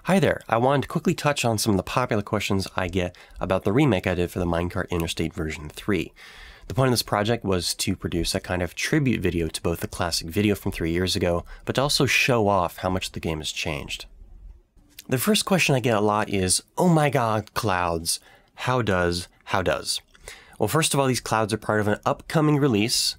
Hi there, I wanted to quickly touch on some of the popular questions I get about the remake I did for the Minecart Interstate V3. The point of this project was to produce a kind of tribute video to both the classic video from 3 years ago, but to also show off how much the game has changed. The first question I get a lot is, oh my god, clouds, how does? Well, first of all, these clouds are part of an upcoming release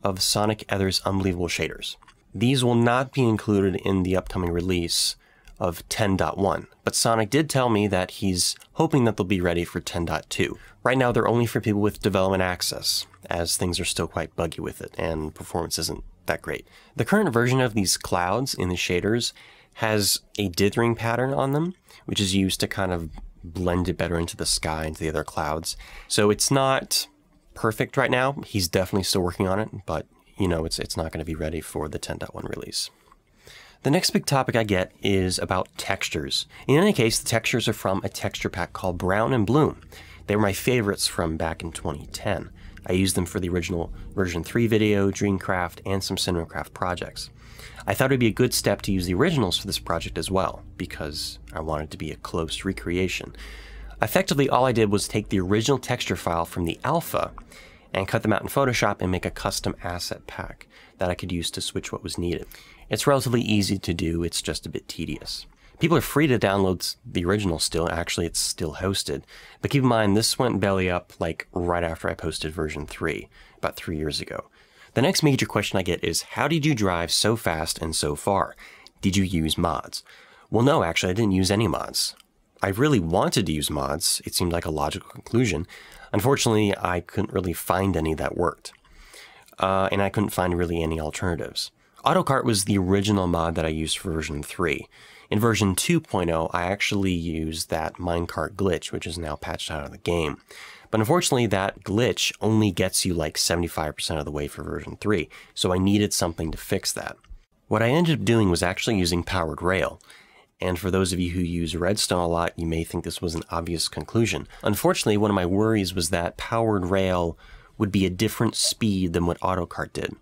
of Sonic Ether's Unbelievable Shaders. These will not be included in the upcoming release of 10.1, but Sonic did tell me that he's hoping that they'll be ready for 10.2. Right now they're only for people with development access, as things are still quite buggy with it, and performance isn't that great. The current version of these clouds in the shaders has a dithering pattern on them, which is used to kind of blend it better into the sky, into the other clouds. So it's not perfect right now. He's definitely still working on it, but you know, it's not going to be ready for the 10.1 release. The next big topic I get is about textures. In any case, the textures are from a texture pack called Brown and Bloom. They were my favorites from back in 2010. I used them for the original version 3 video, Dreamcraft, and some Cinemacraft projects. I thought it would be a good step to use the originals for this project as well, because I wanted it to be a close recreation. Effectively, all I did was take the original texture file from the alpha and cut them out in Photoshop and make a custom asset pack that I could use to switch what was needed. It's relatively easy to do, it's just a bit tedious. People are free to download the original still, actually it's still hosted, but keep in mind this went belly up like right after I posted version 3, about 3 years ago. The next major question I get is, how did you drive so fast and so far? Did you use mods? Well no, actually I didn't use any mods. I really wanted to use mods, it seemed like a logical conclusion. Unfortunately, I couldn't really find any that worked. And I couldn't find really any alternatives. AutoCart was the original mod that I used for version 3. In version 2.0, I actually used that minecart glitch, which is now patched out of the game. But unfortunately, that glitch only gets you like 75% of the way for version 3, so I needed something to fix that. What I ended up doing was actually using powered rail. And for those of you who use Redstone a lot, you may think this was an obvious conclusion. Unfortunately, one of my worries was that powered rail would be a different speed than what AutoCart did.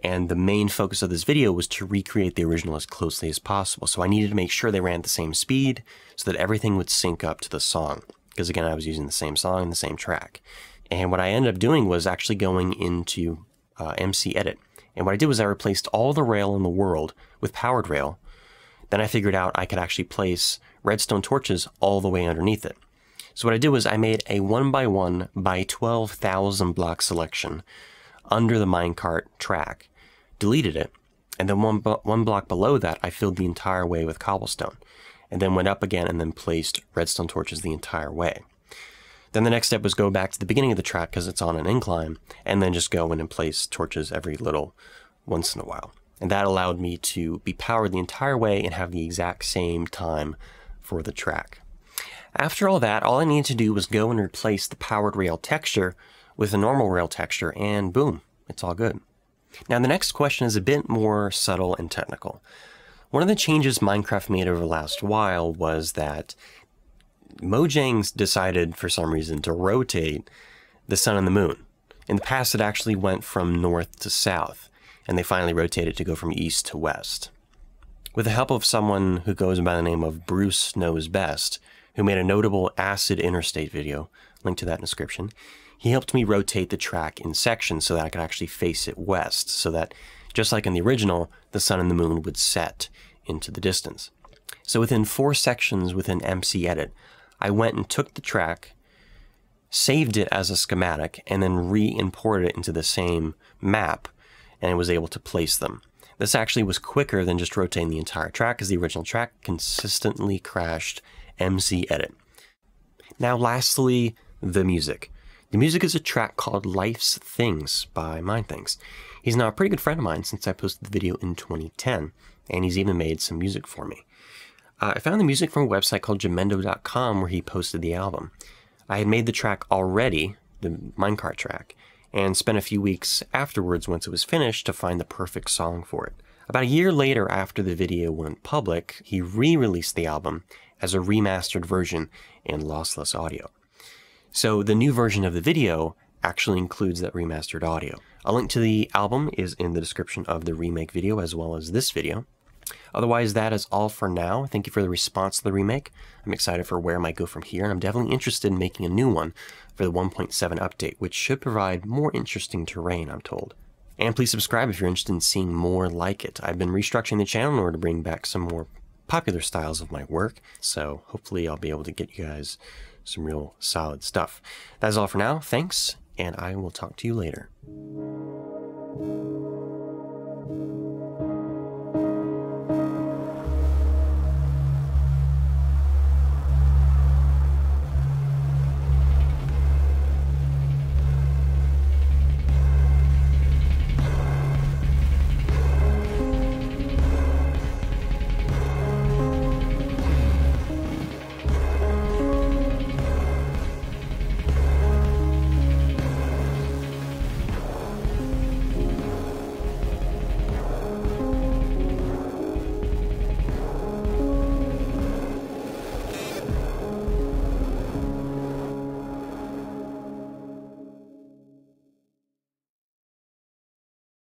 And the main focus of this video was to recreate the original as closely as possible. So I needed to make sure they ran at the same speed so that everything would sync up to the song. Because again, I was using the same song and the same track. And what I ended up doing was actually going into MC Edit. And what I did was I replaced all the rail in the world with powered rail. Then I figured out I could actually place redstone torches all the way underneath it. So what I did was I made a 1x1 by 12,000 block selection under the minecart track, deleted it, and then one block below that I filled the entire way with cobblestone, and then went up again and then placed redstone torches the entire way. Then the next step was go back to the beginning of the track because it's on an incline, and then just go in and place torches every little once in a while. And that allowed me to be powered the entire way and have the exact same time for the track. After all that, all I needed to do was go and replace the powered rail texture with a normal rail texture, and boom, it's all good. Now the next question is a bit more subtle and technical. One of the changes Minecraft made over the last while was that Mojang decided for some reason to rotate the sun and the moon. In the past it actually went from north to south, and they finally rotated to go from east to west. With the help of someone who goes by the name of Bruce Knows Best, who made a notable Acid Interstate video, link to that in the description, he helped me rotate the track in sections so that I could actually face it west, so that, just like in the original, the sun and the moon would set into the distance. So within 4 sections within MC Edit, I went and took the track, saved it as a schematic, and then re-imported it into the same map, and was able to place them. This actually was quicker than just rotating the entire track, because the original track consistently crashed MC Edit. Now lastly, the music. The music is a track called Life's Things by Mindthings. He's now a pretty good friend of mine since I posted the video in 2010, and he's even made some music for me. I found the music from a website called Jamendo.com where he posted the album. I had made the track already, the minecart track, and spent a few weeks afterwards once it was finished to find the perfect song for it. About a year later after the video went public, he re-released the album as a remastered version in lossless audio. So the new version of the video actually includes that remastered audio. A link to the album is in the description of the remake video as well as this video. Otherwise, that is all for now. Thank you for the response to the remake. I'm excited for where it might go from here, and I'm definitely interested in making a new one for the 1.7 update, which should provide more interesting terrain, I'm told. And please subscribe if you're interested in seeing more like it. I've been restructuring the channel in order to bring back some more popular styles of my work, so hopefully I'll be able to get you guys some real solid stuff. That's all for now. Thanks, and I will talk to you later.